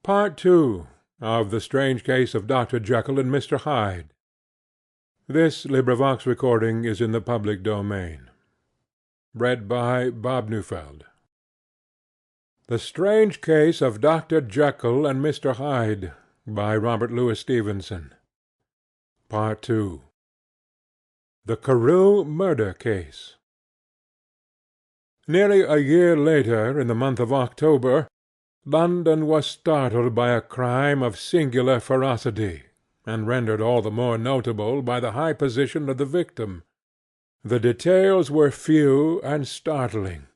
Part II. Of the Strange Case of Dr. Jekyll and Mr. Hyde. This recording is in the public domain. Read by Bob Neufeld. The Strange Case of Dr. Jekyll and Mr. Hyde, by Robert Louis Stevenson. Part II. The Carew Murder Case. Nearly a year later, in the month of October, London was startled by a crime of singular ferocity, and rendered all the more notable by the high position of the victim. The details were few and startling.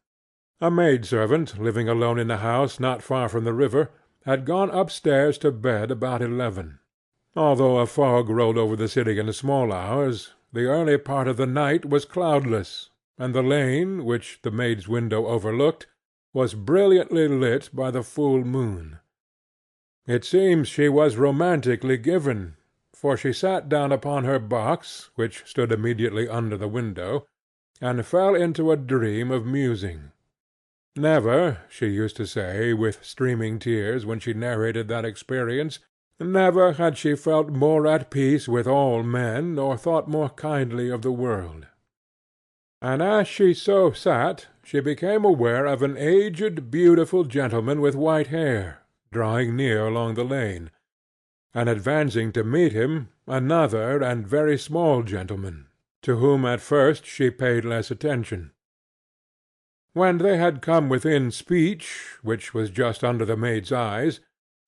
A maid-servant, living alone in a house not far from the river, had gone upstairs to bed about 11. Although a fog rolled over the city in the small hours, the early part of the night was cloudless, and the lane, which the maid's window overlooked, was brilliantly lit by the full moon. It seems she was romantically given, for she sat down upon her box, which stood immediately under the window, and fell into a dream of musing. Never, she used to say, with streaming tears, when she narrated that experience, never had she felt more at peace with all men, or thought more kindly of the world. And as she so sat, she became aware of an aged, beautiful gentleman with white hair, drawing near along the lane, and advancing to meet him, another and very small gentleman, to whom at first she paid less attention. When they had come within speech, which was just under the maid's eyes,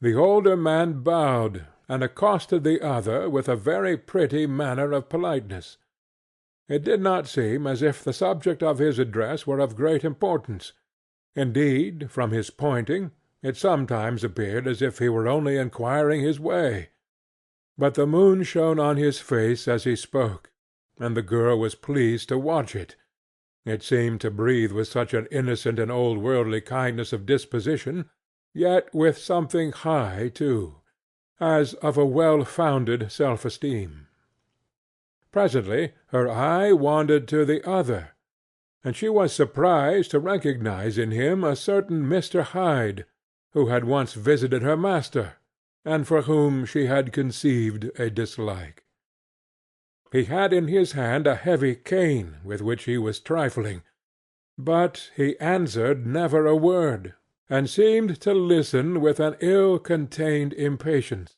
the older man bowed, and accosted the other with a very pretty manner of politeness. It did not seem as if the subject of his address were of great importance. Indeed, from his pointing, it sometimes appeared as if he were only inquiring his way. But the moon shone on his face as he spoke, and the girl was pleased to watch it. It seemed to breathe with such an innocent and old-worldly kindness of disposition, yet with something high too, as of a well-founded self-esteem. Presently her eye wandered to the other, and she was surprised to recognize in him a certain Mr. Hyde, who had once visited her master, and for whom she had conceived a dislike. He had in his hand a heavy cane, with which he was trifling, but he answered never a word, and seemed to listen with an ill-contained impatience.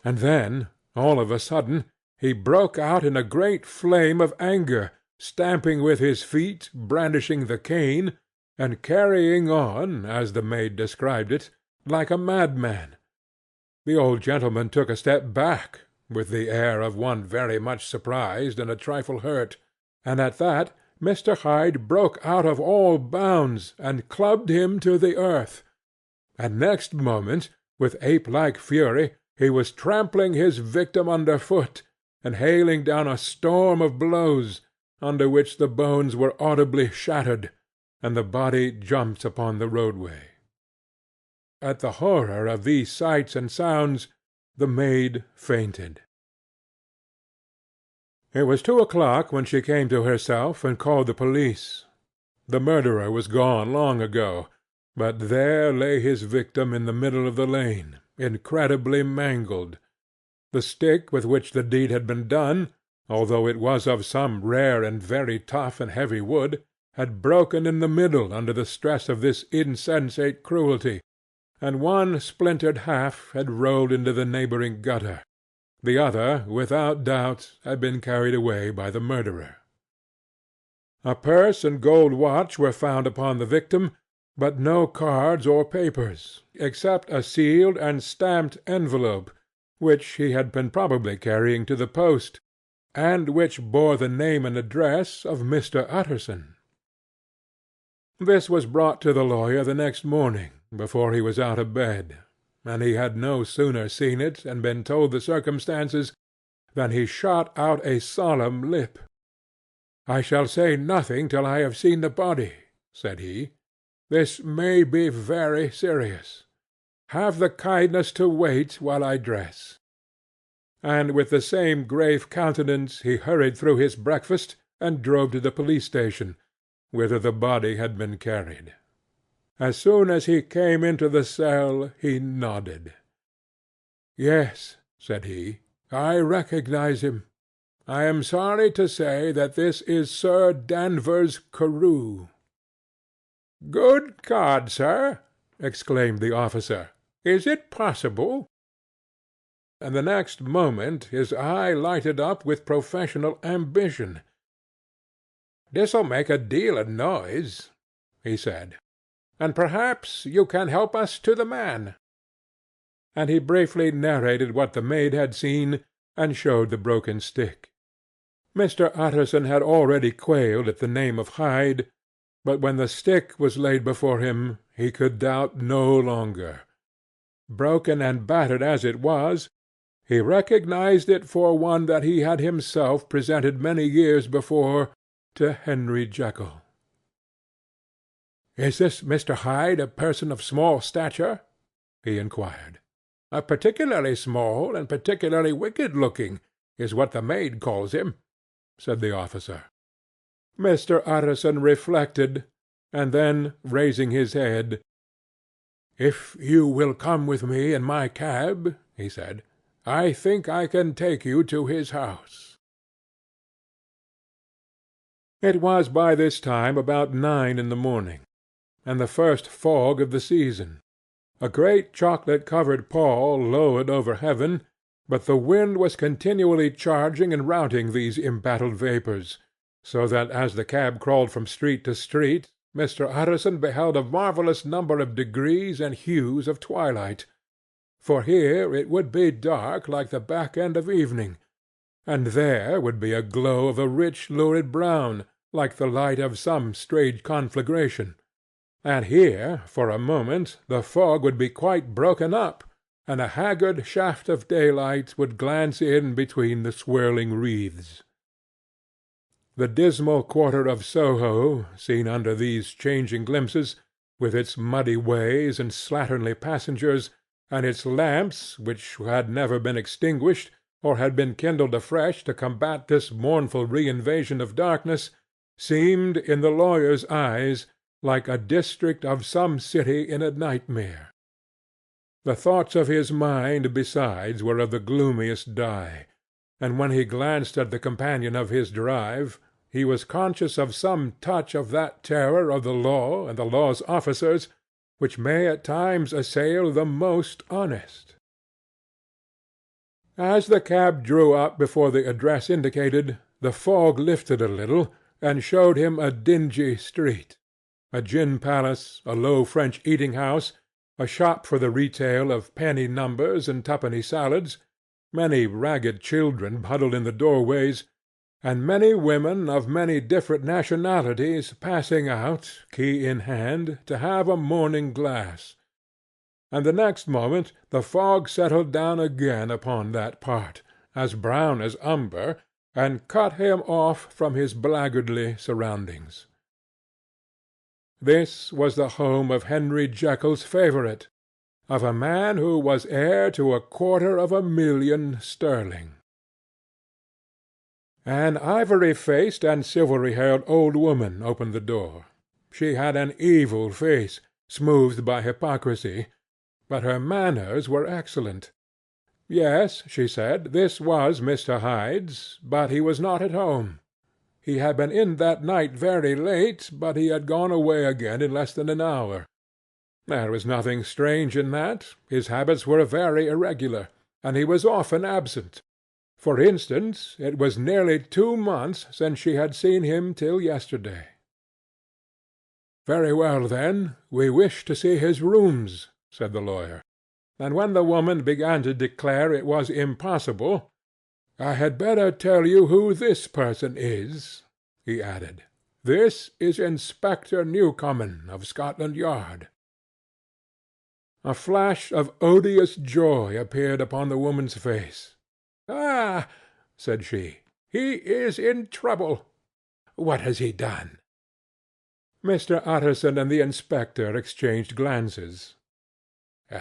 And then, all of a sudden, he broke out in a great flame of anger, stamping with his feet, brandishing the cane, and carrying on, as the maid described it, like a madman. The old gentleman took a step back, with the air of one very much surprised and a trifle hurt, and at that Mr. Hyde broke out of all bounds, and clubbed him to the earth, and next moment, with ape-like fury, he was trampling his victim under foot, and hailing down a storm of blows, under which the bones were audibly shattered, and the body jumped upon the roadway. At the horror of these sights and sounds, the maid fainted. It was 2 o'clock when she came to herself and called the police. The murderer was gone long ago, but there lay his victim in the middle of the lane, incredibly mangled. The stick with which the deed had been done, although it was of some rare and very tough and heavy wood, had broken in the middle under the stress of this insensate cruelty, and one splintered half had rolled into the neighbouring gutter. The other, without doubt, had been carried away by the murderer. A purse and gold watch were found upon the victim, but no cards or papers, except a sealed and stamped envelope, which he had been probably carrying to the post, and which bore the name and address of Mr. Utterson. This was brought to the lawyer the next morning, before he was out of bed, and he had no sooner seen it and been told the circumstances than he shot out a solemn lip. "I shall say nothing till I have seen the body," said he. "This may be very serious. Have the kindness to wait while I dress." And with the same grave countenance he hurried through his breakfast and drove to the police station, whither the body had been carried. As soon as he came into the cell he nodded. "Yes," said he, "I recognize him. I am sorry to say that this is Sir Danvers Carew." "Good God, sir!" exclaimed the officer. "Is it possible?" And the next moment his eye lighted up with professional ambition. "This'll make a deal of noise," he said, "and perhaps you can help us to the man." And he briefly narrated what the maid had seen, and showed the broken stick. Mr. Utterson had already quailed at the name of Hyde, but when the stick was laid before him he could doubt no longer. Broken and battered as it was, he recognized it for one that he had himself presented many years before to Henry Jekyll. "Is this Mr. Hyde a person of small stature?" he inquired. "Particularly small and particularly wicked-looking is what the maid calls him," said the officer. Mr. Utterson reflected, and then, raising his head, "If you will come with me in my cab," he said, "I think I can take you to his house." It was by this time about 9 in the morning, and the first fog of the season. A great chocolate-covered pall lowered over heaven, but the wind was continually charging and routing these embattled vapours, so that as the cab crawled from street to street, Mr. Utterson beheld a marvellous number of degrees and hues of twilight, for here it would be dark like the back end of evening, and there would be a glow of a rich lurid brown, like the light of some strange conflagration, and here, for a moment, the fog would be quite broken up, and a haggard shaft of daylight would glance in between the swirling wreaths. The dismal quarter of Soho, seen under these changing glimpses, with its muddy ways and slatternly passengers, and its lamps, which had never been extinguished, or had been kindled afresh to combat this mournful reinvasion of darkness, seemed, in the lawyer's eyes, like a district of some city in a nightmare. The thoughts of his mind, besides, were of the gloomiest dye, and when he glanced at the companion of his drive, he was conscious of some touch of that terror of the law and the law's officers which may at times assail the most honest. As the cab drew up before the address indicated, the fog lifted a little, and showed him a dingy street, a gin palace, a low French eating-house, a shop for the retail of penny numbers and twopenny salads, many ragged children huddled in the doorways, and many women of many different nationalities passing out, key in hand, to have a morning glass; and the next moment the fog settled down again upon that part, as brown as umber, and cut him off from his blackguardly surroundings. This was the home of Henry Jekyll's favourite, of a man who was heir to 250,000 sterling. An ivory-faced and silvery-haired old woman opened the door. She had an evil face, smoothed by hypocrisy, but her manners were excellent. Yes, she said, this was Mr. Hyde's, but he was not at home. He had been in that night very late, but he had gone away again in less than an hour. There was nothing strange in that. His habits were very irregular, and he was often absent. For instance, it was nearly 2 months since she had seen him till yesterday. "Very well, then, we wish to see his rooms," said the lawyer; and when the woman began to declare it was impossible, "I had better tell you who this person is," he added. "This is Inspector Newcomen, of Scotland Yard." A flash of odious joy appeared upon the woman's face. "Ah!" said she, "he is in trouble. What has he done?" Mr. Utterson and the inspector exchanged glances.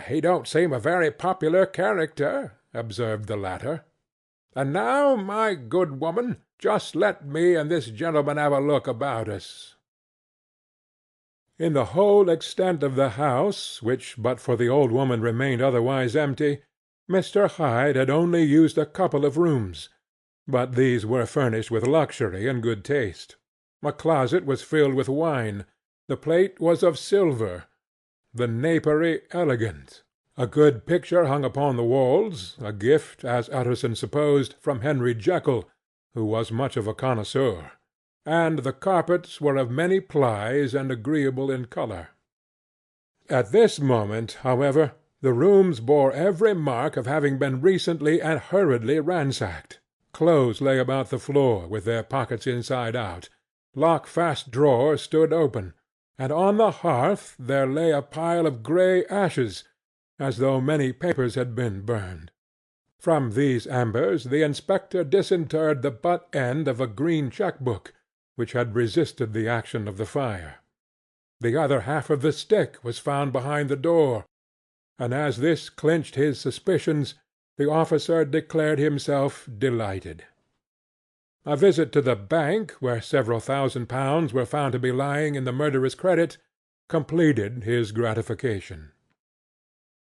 "He don't seem a very popular character," observed the latter. "And now, my good woman, just let me and this gentleman have a look about us." In the whole extent of the house, which but for the old woman remained otherwise empty, Mr. Hyde had only used a couple of rooms, but these were furnished with luxury and good taste. A closet was filled with wine, the plate was of silver, the napery elegant. A good picture hung upon the walls, a gift, as Utterson supposed, from Henry Jekyll, who was much of a connoisseur, and the carpets were of many plies and agreeable in colour. At this moment, however, the rooms bore every mark of having been recently and hurriedly ransacked. Clothes lay about the floor, with their pockets inside out, lock-fast drawers stood open, and on the hearth there lay a pile of grey ashes, as though many papers had been burned. From these embers the inspector disinterred the butt end of a green cheque-book, which had resisted the action of the fire. The other half of the stick was found behind the door, and as this clinched his suspicions, the officer declared himself delighted. A visit to the bank, where several £1,000 were found to be lying in the murderer's credit, completed his gratification.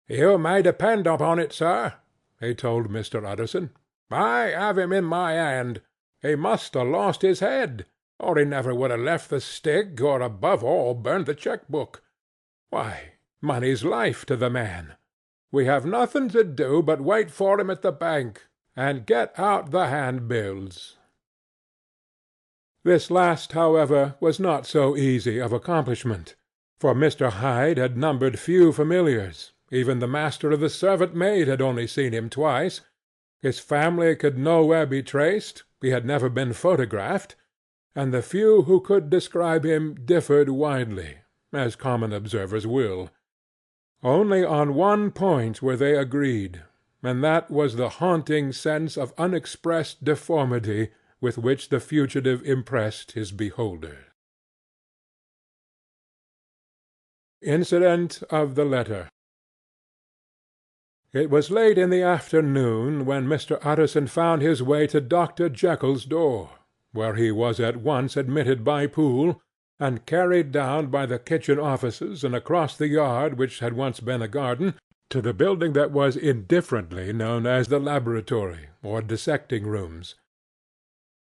"You may depend upon it, sir," he told Mr. Utterson. "I have him in my hand. He must have lost his head, or he never would have left the stick, or, above all, burned the cheque-book. Why, money's life to the man. We have nothing to do but wait for him at the bank, and get out the handbills." This last, however, was not so easy of accomplishment, for Mr. Hyde had numbered few familiars. Even the master of the servant-maid had only seen him twice. His family could nowhere be traced, he had never been photographed, and the few who could describe him differed widely, as common observers will. Only on one point were they agreed, and that was the haunting sense of unexpressed deformity with which the fugitive impressed his beholder. Incident of the letter. It was late in the afternoon when Mr. Utterson found his way to Dr. Jekyll's door, where he was at once admitted by Poole, and carried down by the kitchen offices and across the yard which had once been a garden, to the building that was indifferently known as the laboratory, or dissecting rooms.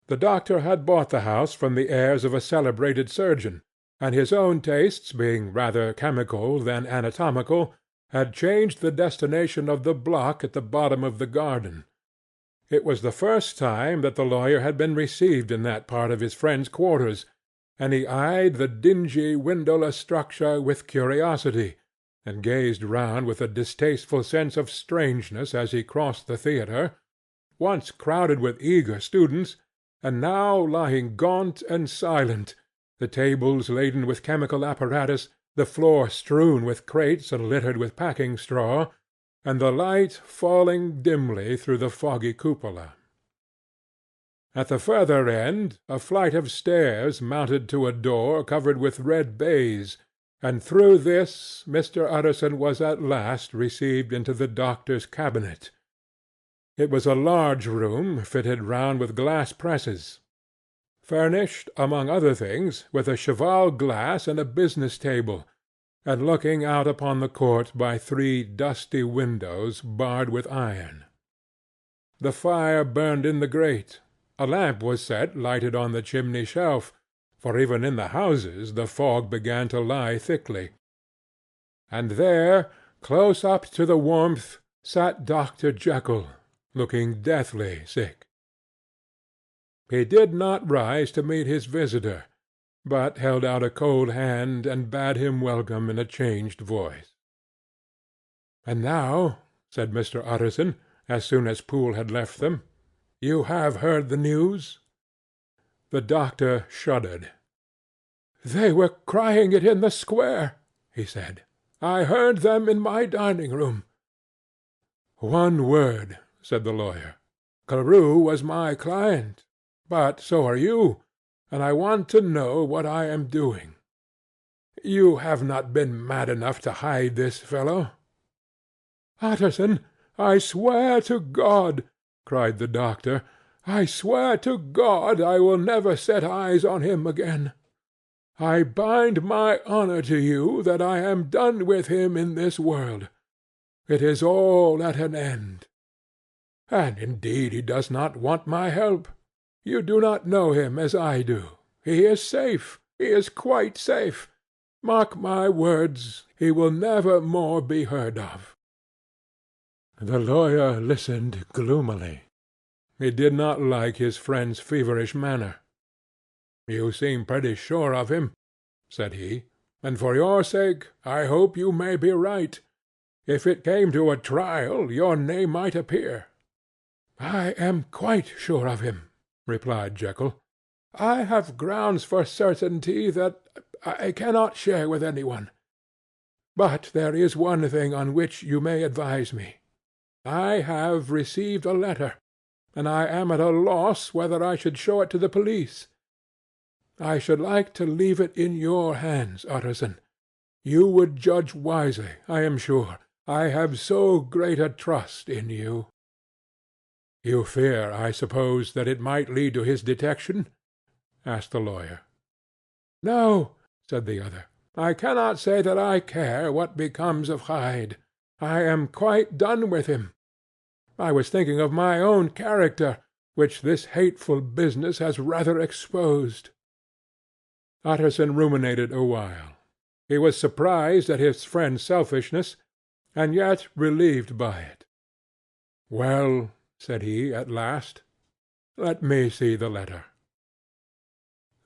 The doctor had bought the house from the heirs of a celebrated surgeon, and his own tastes being rather chemical than anatomical, had changed the destination of the block at the bottom of the garden. It was the first time that the lawyer had been received in that part of his friend's quarters, and he eyed the dingy windowless structure with curiosity, and gazed round with a distasteful sense of strangeness as he crossed the theatre, once crowded with eager students, and now lying gaunt and silent, the tables laden with chemical apparatus, the floor strewn with crates and littered with packing straw, and the light falling dimly through the foggy cupola. At the further end a flight of stairs mounted to a door covered with red baize, and through this Mr. Utterson was at last received into the doctor's cabinet. It was a large room fitted round with glass presses, furnished, among other things, with a cheval glass and a business table, and looking out upon the court by 3 dusty windows barred with iron. The fire burned in the grate. A lamp was set lighted on the chimney shelf, for even in the houses the fog began to lie thickly. And there, close up to the warmth, sat Dr. Jekyll, looking deathly sick. He did not rise to meet his visitor, but held out a cold hand and bade him welcome in a changed voice. "And now," said Mr. Utterson, as soon as Poole had left them, "you have heard the news?" The doctor shuddered. "They were crying it in the square," he said. "I heard them in my dining-room." "One word," said the lawyer. "Carew was my client, but so are you, and I want to know what I am doing. You have not been mad enough to hide this fellow?" "Utterson, I swear to God," cried the doctor, "I swear to God I will never set eyes on him again. I bind my honour to you that I am done with him in this world. It is all at an end. And indeed he does not want my help. You do not know him as I do. He is safe. He is quite safe. Mark my words, he will never more be heard of." The lawyer listened gloomily. He did not like his friend's feverish manner. "You seem pretty sure of him," said he, "and for your sake I hope you may be right. If it came to a trial, your name might appear." "I am quite sure of him," replied Jekyll. "I have grounds for certainty that I cannot share with any one. But there is one thing on which you may advise me. I have received a letter, and I am at a loss whether I should show it to the police. I should like to leave it in your hands, Utterson. You would judge wisely, I am sure. I have so great a trust in you." "You fear, I suppose, that it might lead to his detection?" asked the lawyer. "No," said the other. "I cannot say that I care what becomes of Hyde. I am quite done with him. I was thinking of my own character, which this hateful business has rather exposed." Utterson ruminated a while. He was surprised at his friend's selfishness, and yet relieved by it. "Well," said he at last, "let me see the letter."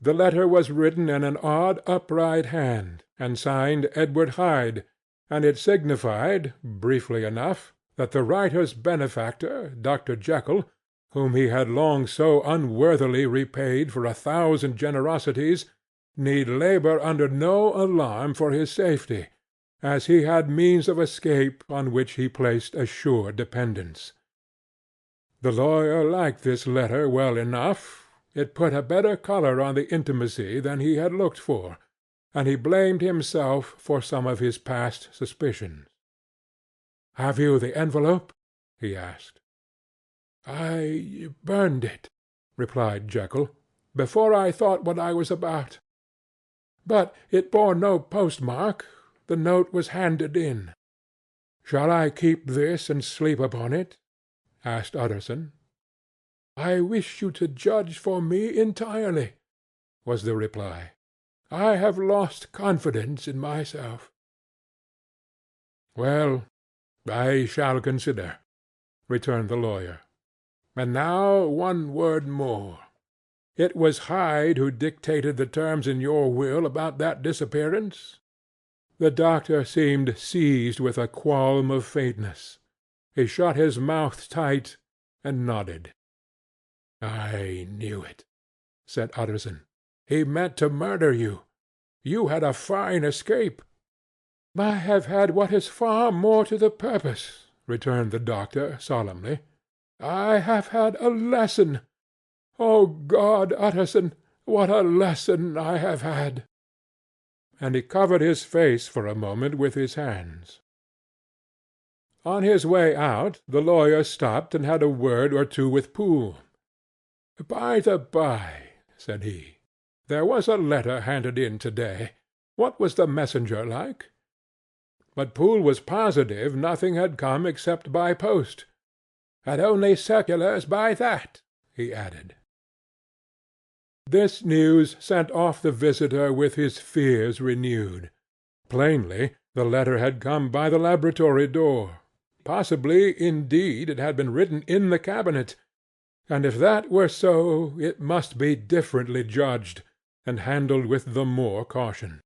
The letter was written in an odd upright hand, and signed Edward Hyde, and it signified, briefly enough, that the writer's benefactor, Dr. Jekyll, whom he had long so unworthily repaid for 1,000 generosities, need labour under no alarm for his safety, as he had means of escape on which he placed a sure dependence. The lawyer liked this letter well enough. It put a better colour on the intimacy than he had looked for, and he blamed himself for some of his past suspicions. "Have you the envelope?" he asked. "I burned it," replied Jekyll, "before I thought what I was about. But it bore no postmark. The note was handed in." "Shall I keep this and sleep upon it?" asked Utterson. "I wish you to judge for me entirely," was the reply. "I have lost confidence in myself." "Well, I shall consider," returned the lawyer. "And now one word more. It was Hyde who dictated the terms in your will about that disappearance?" The doctor seemed seized with a qualm of faintness. He shut his mouth tight and nodded. "I knew it," said Utterson. "He meant to murder you. You had a fine escape." "I have had what is far more to the purpose," returned the doctor solemnly. "I have had a lesson. O God, Utterson, what a lesson I have had!" And he covered his face for a moment with his hands. On his way out the lawyer stopped and had a word or two with Poole. "By the by," said he, "there was a letter handed in to-day. What was the messenger like?" But Poole was positive nothing had come except by post. "And only circulars by that," he added. This news sent off the visitor with his fears renewed. Plainly the letter had come by the laboratory door. Possibly, indeed, it had been written in the cabinet, and if that were so, it must be differently judged, and handled with the more caution.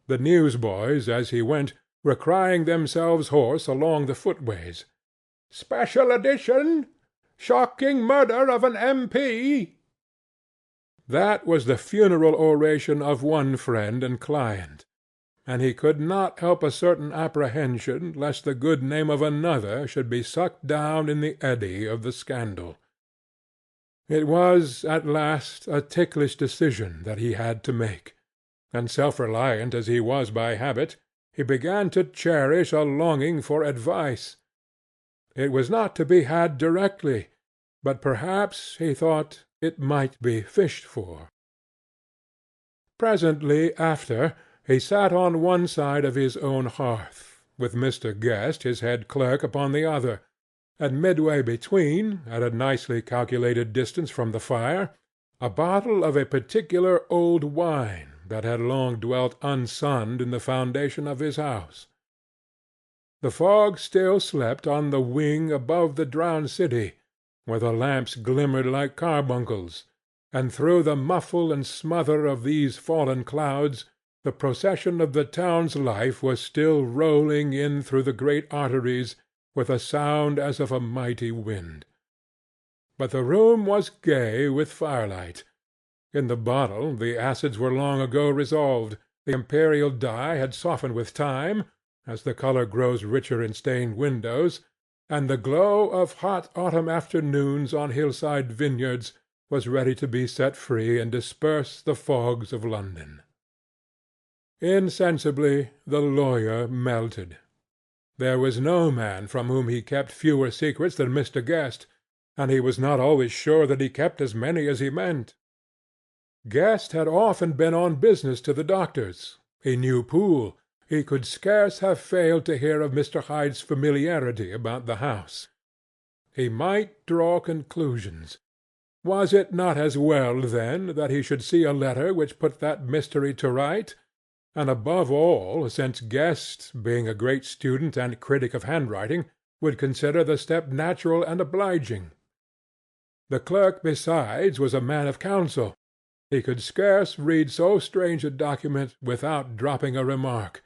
The newsboys, as he went, were crying themselves hoarse along the footways. "Special edition! Shocking murder of an M.P.!" That was the funeral oration of one friend and client, and he could not help a certain apprehension lest the good name of another should be sucked down in the eddy of the scandal. It was, at last, a ticklish decision that he had to make, and self-reliant as he was by habit, he began to cherish a longing for advice. It was not to be had directly, but perhaps, he thought, it might be fished for. Presently after, he sat on one side of his own hearth, with Mr. Guest, his head clerk, upon the other, and midway between, at a nicely calculated distance from the fire, a bottle of a particular old wine that had long dwelt unsunned in the foundation of his house. The fog still slept on the wing above the drowned city, where the lamps glimmered like carbuncles, and through the muffle and smother of these fallen clouds the procession of the town's life was still rolling in through the great arteries with a sound as of a mighty wind. But the room was gay with firelight. In the bottle the acids were long ago resolved, the imperial dye had softened with time, as the colour grows richer in stained windows, and the glow of hot autumn afternoons on hillside vineyards was ready to be set free and disperse the fogs of London. Insensibly the lawyer melted. There was no man from whom he kept fewer secrets than Mr. Guest, and he was not always sure that he kept as many as he meant. Guest had often been on business to the doctor's. He knew Poole. He could scarce have failed to hear of Mr. Hyde's familiarity about the house. He might draw conclusions. Was it not as well, then, that he should see a letter which put that mystery to right? And above all, since Guest, being a great student and critic of handwriting, would consider the step natural and obliging. The clerk, besides, was a man of counsel. He could scarce read so strange a document without dropping a remark,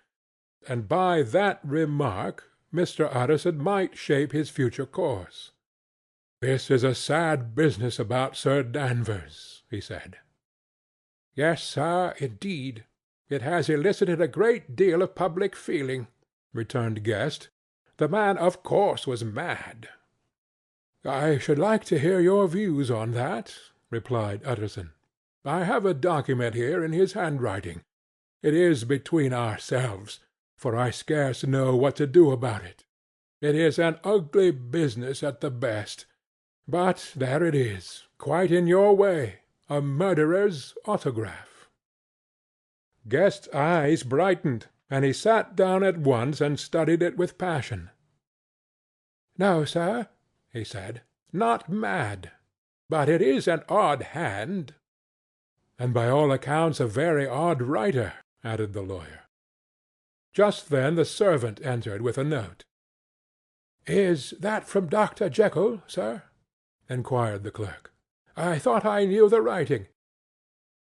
and by that remark Mr. Utterson might shape his future course. "This is a sad business about Sir Danvers," he said. "Yes, sir, indeed. It has elicited a great deal of public feeling," returned Guest. "The man of course was mad." "I should like to hear your views on that," replied Utterson. "I have a document here in his handwriting. It is between ourselves, for I scarce know what to do about it. It is an ugly business at the best, but there it is, quite in your way, a murderer's autograph." Guest's eyes brightened, and he sat down at once and studied it with passion. "No, sir," he said, "not mad. But it is an odd hand." "And by all accounts a very odd writer," added the lawyer. Just then the servant entered with a note. "Is that from Dr. Jekyll, sir?" inquired the clerk. "I thought I knew the writing."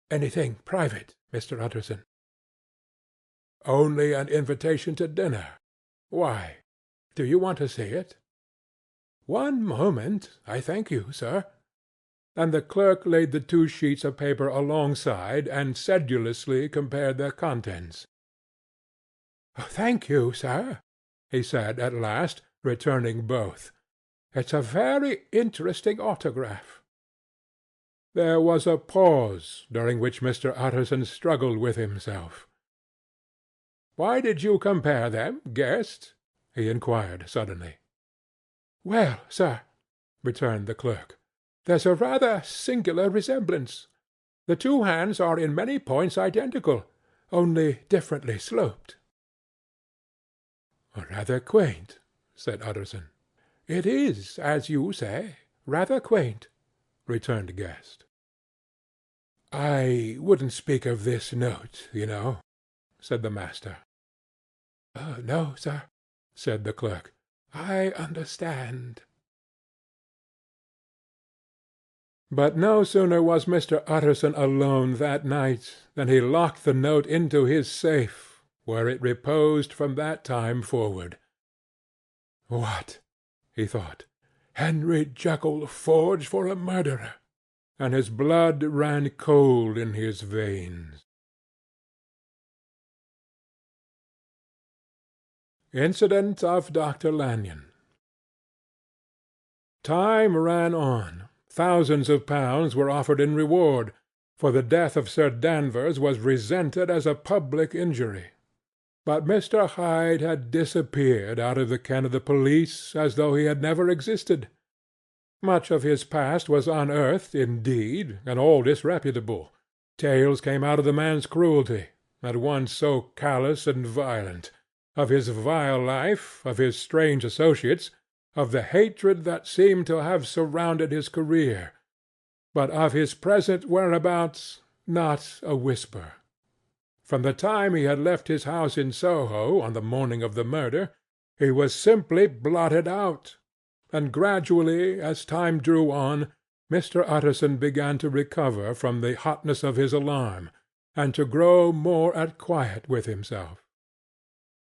"Anything private, Mr. Utterson?" "Only an invitation to dinner. Why? Do you want to see it?" "One moment, I thank you, sir." And the clerk laid the two sheets of paper alongside and sedulously compared their contents. "Thank you, sir," he said at last, returning both. "It's a very interesting autograph." There was a pause, during which Mr. Utterson struggled with himself. "Why did you compare them, Guest?" he inquired suddenly. "Well, sir," returned the clerk, "there's a rather singular resemblance. The two hands are in many points identical, only differently sloped." "Rather quaint," said Utterson. "It is, as you say, rather quaint," returned Guest. "I wouldn't speak of this note, you know," said the master. "No, sir," said the clerk. "I understand." But no sooner was Mr. Utterson alone that night than he locked the note into his safe, where it reposed from that time forward. "What!" he thought. "Henry Jekyll forged for a murderer!" And his blood ran cold in his veins. Incident of Dr. Lanyon. Time ran on. Thousands of pounds were offered in reward, for the death of Sir Danvers was resented as a public injury. But Mr. Hyde had disappeared out of the ken of the police as though he had never existed. Much of his past was unearthed, indeed, and all disreputable. Tales came out of the man's cruelty, at once so callous and violent, of his vile life, of his strange associates, of the hatred that seemed to have surrounded his career, but of his present whereabouts not a whisper. From the time he had left his house in Soho on the morning of the murder, he was simply blotted out, and gradually, as time drew on, Mr. Utterson began to recover from the hotness of his alarm, and to grow more at quiet with himself.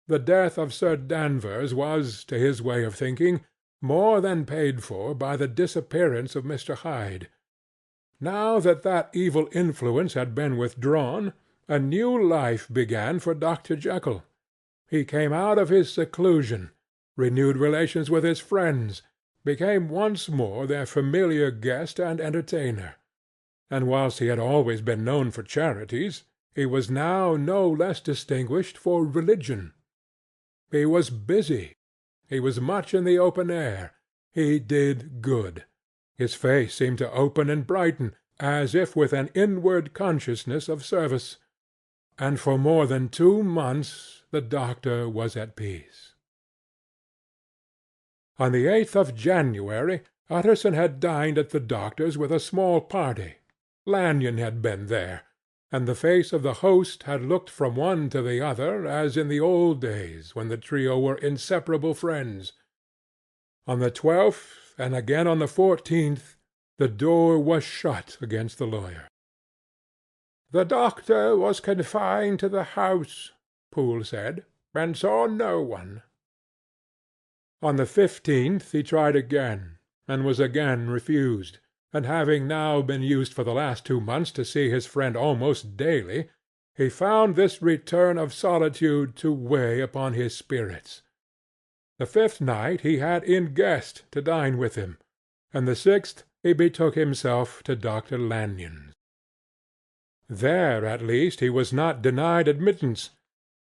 The death of Sir Danvers was, to his way of thinking, more than paid for by the disappearance of Mr. Hyde. Now that that evil influence had been withdrawn, a new life began for Dr. Jekyll. He came out of his seclusion, renewed relations with his friends, became once more their familiar guest and entertainer, and whilst he had always been known for charities, he was now no less distinguished for religion. He was busy. He was much in the open air. He did good. His face seemed to open and brighten, as if with an inward consciousness of service, and for more than 2 months the doctor was at peace. On the 8th of January, Utterson had dined at the doctor's with a small party. Lanyon had been there, and the face of the host had looked from one to the other as in the old days when the trio were inseparable friends. On the 12th, and again on the 14th, the door was shut against the lawyer. "The doctor was confined to the house," Poole said, "and saw no one." On the 15th he tried again, and was again refused, and having now been used for the last 2 months to see his friend almost daily, he found this return of solitude to weigh upon his spirits. The 5th night he had in guest to dine with him, and the 6th he betook himself to Dr. Lanyon's. There at least he was not denied admittance,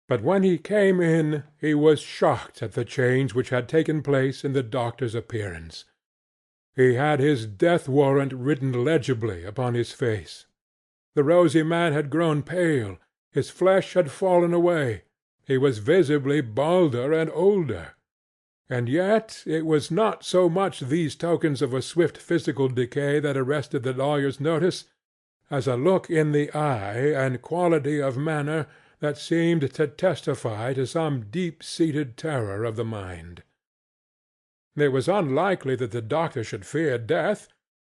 but when he came in he was shocked at the change which had taken place in the doctor's appearance. He had his death-warrant written legibly upon his face. The rosy man had grown pale, his flesh had fallen away, he was visibly balder and older. And yet it was not so much these tokens of a swift physical decay that arrested the lawyer's notice, as a look in the eye and quality of manner that seemed to testify to some deep-seated terror of the mind. It was unlikely that the doctor should fear death,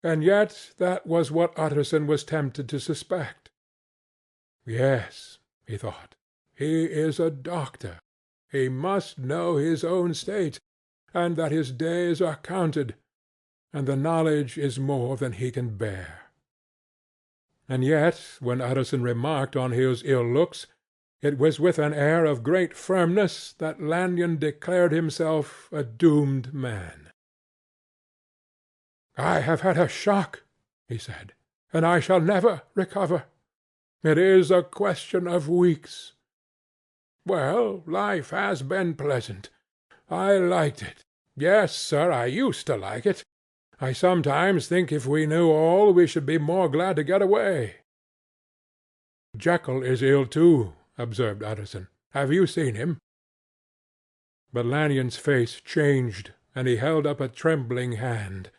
and yet that was what Utterson was tempted to suspect. Yes, he thought, he is a doctor. He must know his own state, and that his days are counted, and the knowledge is more than he can bear. And yet, when Utterson remarked on his ill looks, it was with an air of great firmness that Lanyon declared himself a doomed man. "I have had a shock," he said, "and I shall never recover. It is a question of weeks. Well, life has been pleasant. I liked it. Yes, sir, I used to like it. I sometimes think if we knew all, we should be more glad to get away." "Jekyll is ill too," observed Utterson. "Have you seen him?" But Lanyon's face changed, and he held up a trembling hand.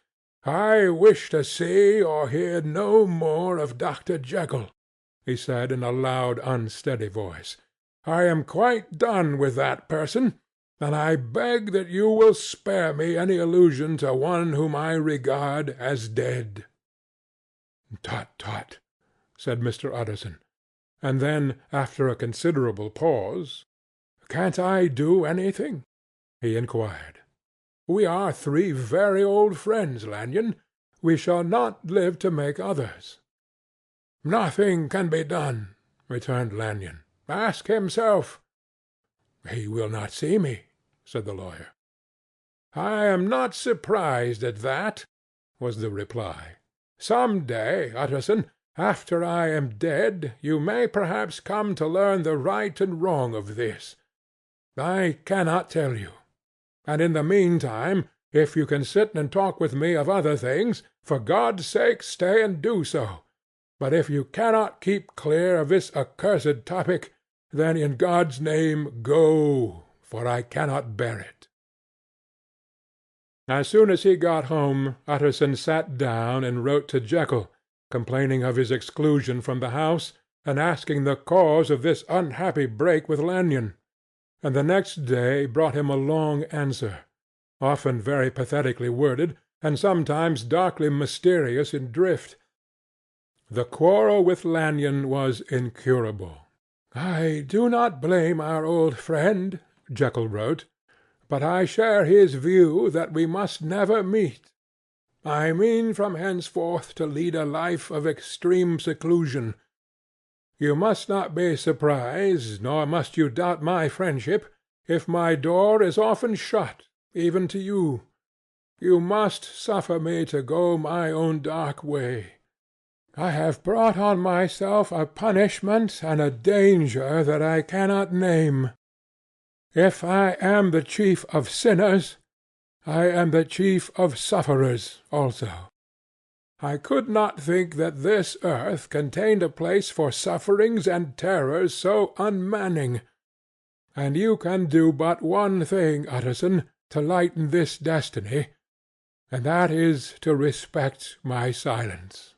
"I wish to see or hear no more of Dr. Jekyll," he said in a loud, unsteady voice. "I am quite done with that person, and I beg that you will spare me any allusion to one whom I regard as dead." "Tut, tut," said Mr. Utterson. And then, after a considerable pause, "Can't I do anything?" he inquired. "We are 3 very old friends, Lanyon. We shall not live to make others." "Nothing can be done," returned Lanyon. "Ask himself." "He will not see me," said the lawyer. "I am not surprised at that," was the reply. "Some day, Utterson, after I am dead, you may perhaps come to learn the right and wrong of this. I cannot tell you. And in the meantime, if you can sit and talk with me of other things, for God's sake stay and do so. but if you cannot keep clear of this accursed topic, then in God's name go, for I cannot bear it." As soon as he got home, Utterson sat down and wrote to Jekyll, complaining of his exclusion from the house, and asking the cause of this unhappy break with Lanyon, and the next day brought him a long answer, often very pathetically worded, and sometimes darkly mysterious in drift. The quarrel with Lanyon was incurable. "I do not blame our old friend," Jekyll wrote, "but I share his view that we must never meet. I mean from henceforth to lead a life of extreme seclusion. You must not be surprised, nor must you doubt my friendship, if my door is often shut, even to you. You must suffer me to go my own dark way. I have brought on myself a punishment and a danger that I cannot name. If I am the chief of sinners, I am the chief of sufferers also. I could not think that this earth contained a place for sufferings and terrors so unmanning. And you can do but one thing, Utterson, to lighten this destiny, and that is to respect my silence."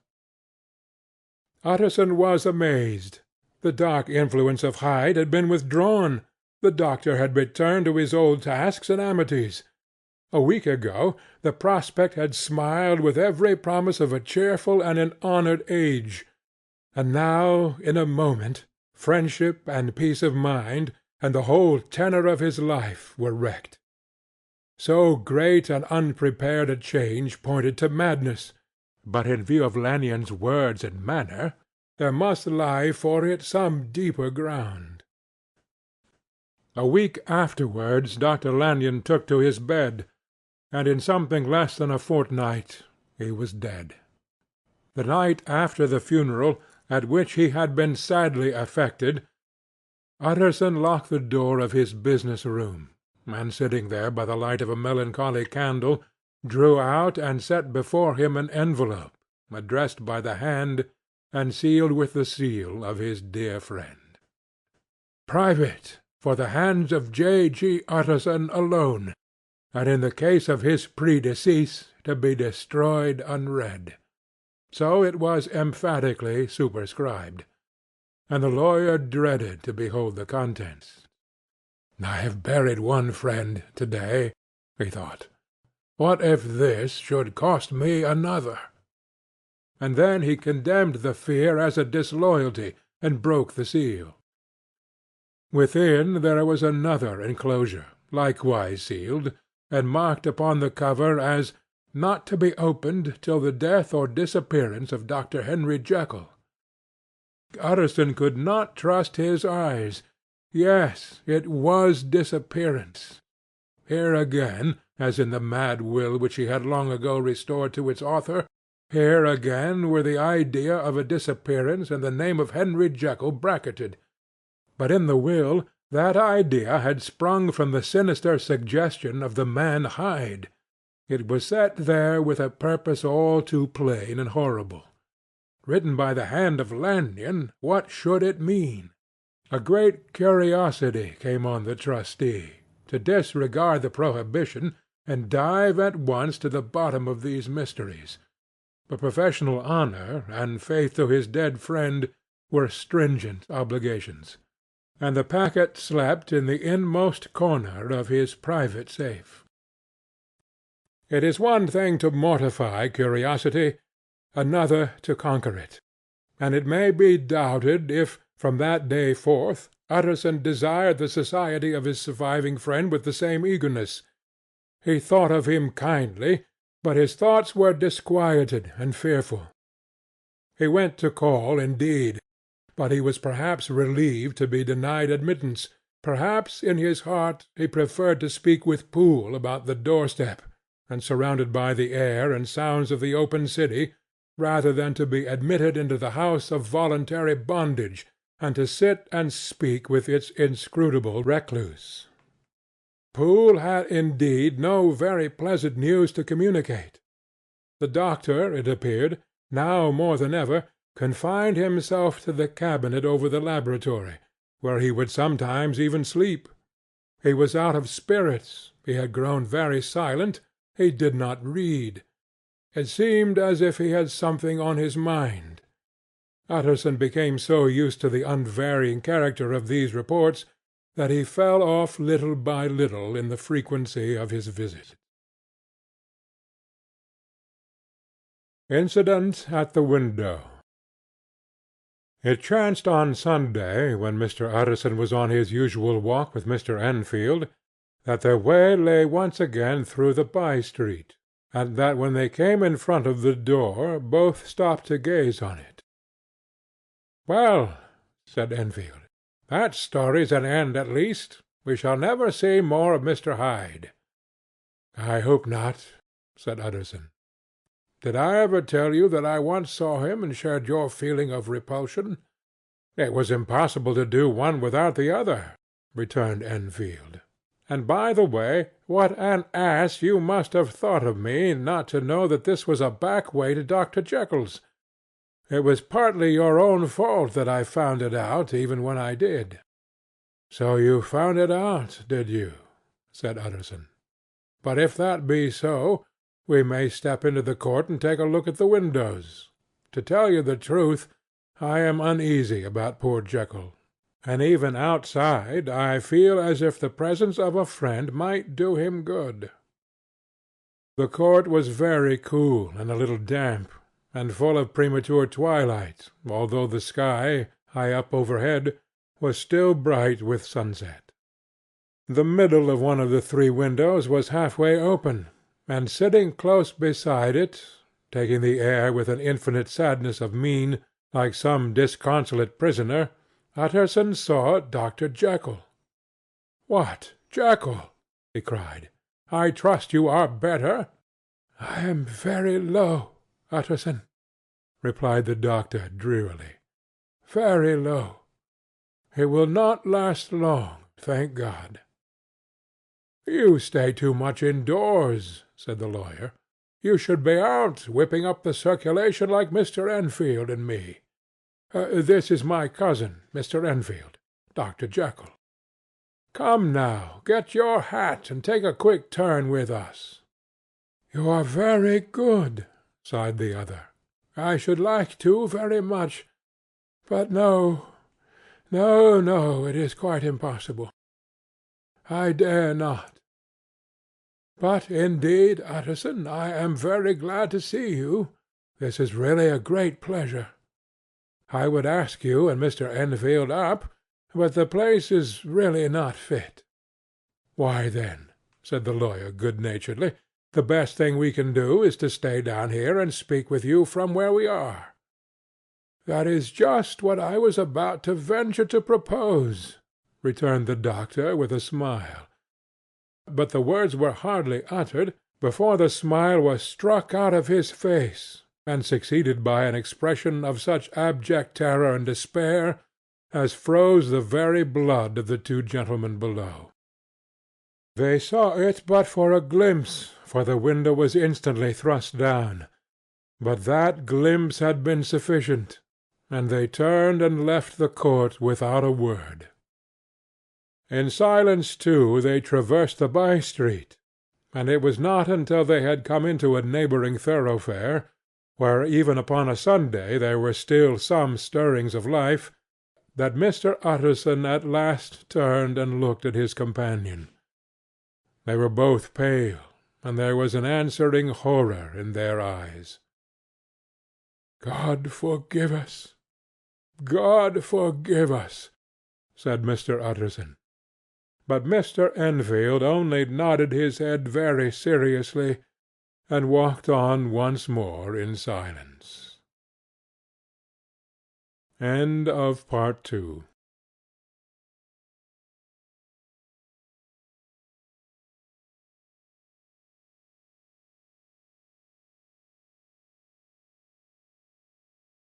Utterson was amazed. The dark influence of Hyde had been withdrawn. The doctor had returned to his old tasks and amities. A week ago the prospect had smiled with every promise of a cheerful and an honoured age, and now, in a moment, friendship and peace of mind, and the whole tenor of his life were wrecked. So great and unprepared a change pointed to madness, but in view of Lanyon's words and manner, there must lie for it some deeper ground. A week afterwards Dr. Lanyon took to his bed, and in something less than a fortnight he was dead. The night after the funeral, at which he had been sadly affected, Utterson locked the door of his business room, and sitting there by the light of a melancholy candle, drew out and set before him an envelope, addressed by the hand, and sealed with the seal of his dear friend. "Private, for the hands of J. G. Utterson alone, and in the case of his predecease to be destroyed unread." So it was emphatically superscribed, and the lawyer dreaded to behold the contents. "I have buried one friend to-day," he thought. "What if this should cost me another?" And then he condemned the fear as a disloyalty, and broke the seal. Within there was another enclosure, likewise sealed, and marked upon the cover as "not to be opened till the death or disappearance of Dr. Henry Jekyll." Utterson could not trust his eyes. Yes, it was disappearance. Here again, as in the mad will which he had long ago restored to its author, here again were the idea of a disappearance and the name of Henry Jekyll bracketed. But in the will that idea had sprung from the sinister suggestion of the man Hyde. It was set there with a purpose all too plain and horrible. Written by the hand of Lanyon, what should it mean? A great curiosity came on the trustee, to disregard the prohibition, and dive at once to the bottom of these mysteries. But professional honour and faith to his dead friend were stringent obligations, and the packet slept in the inmost corner of his private safe. It is one thing to mortify curiosity, another to conquer it, and it may be doubted if, from that day forth, Utterson desired the society of his surviving friend with the same eagerness. He thought of him kindly, but his thoughts were disquieted and fearful. He went to call, indeed, but he was perhaps relieved to be denied admittance. Perhaps in his heart he preferred to speak with Poole about the doorstep, and surrounded by the air and sounds of the open city, rather than to be admitted into the house of voluntary bondage, and to sit and speak with its inscrutable recluse. Poole had indeed no very pleasant news to communicate. The doctor, it appeared, now more than ever, confined himself to the cabinet over the laboratory, where he would sometimes even sleep. He was out of spirits, he had grown very silent, he did not read. It seemed as if he had something on his mind. Utterson became so used to the unvarying character of these reports that he fell off little by little in the frequency of his visits. Incident at the window. It chanced on Sunday, when Mr. Utterson was on his usual walk with Mr. Enfield, that their way lay once again through the by-street, and that when they came in front of the door both stopped to gaze on it. "Well," said Enfield, "that story's an end at least. We shall never see more of Mr. Hyde." "I hope not," said Utterson. "Did I ever tell you that I once saw him and shared your feeling of repulsion? It was impossible to do one without the other," returned Enfield. "And by the way, what an ass you must have thought of me not to know that this was a back way to Dr. Jekyll's. It was partly your own fault that I found it out even when I did." "So you found it out, did you?" said Utterson. "But if that be so, we may step into the court and take a look at the windows. To tell you the truth, I am uneasy about poor Jekyll, and even outside I feel as if the presence of a friend might do him good." The court was very cool and a little damp, and full of premature twilight, although the sky, high up overhead, was still bright with sunset. The middle of one of the three windows was half-way open, and sitting close beside it, taking the air with an infinite sadness of mien, like some disconsolate prisoner, Utterson saw Dr. Jekyll. "What, Jekyll!" he cried. "I trust you are better." "I am very low, Utterson," replied the doctor drearily. "Very low. It will not last long, thank God." "You stay too much indoors," said the lawyer. "You should be out, whipping up the circulation like Mr. Enfield and me. This is my cousin, Mr. Enfield, Dr. Jekyll. Come now, get your hat, and take a quick turn with us." "You are very good," sighed the other. "I should like to very much. But no, it is quite impossible. I dare not. But indeed, Utterson, I am very glad to see you. This is really a great pleasure. I would ask you and Mr. Enfield up, but the place is really not fit." "Why, then," said the lawyer good-naturedly, "the best thing we can do is to stay down here and speak with you from where we are." "That is just what I was about to venture to propose," returned the doctor with a smile. But the words were hardly uttered before the smile was struck out of his face, and succeeded by an expression of such abject terror and despair as froze the very blood of the two gentlemen below. They saw it but for a glimpse, for the window was instantly thrust down, but that glimpse had been sufficient, and they turned and left the court without a word. In silence, too, they traversed the by-street, and it was not until they had come into a neighbouring thoroughfare, where even upon a Sunday there were still some stirrings of life, that Mr. Utterson at last turned and looked at his companion. They were both pale, and there was an answering horror in their eyes. "God forgive us! God forgive us!" said Mr. Utterson. But Mr. Enfield only nodded his head very seriously, and walked on once more in silence. End of Part 2.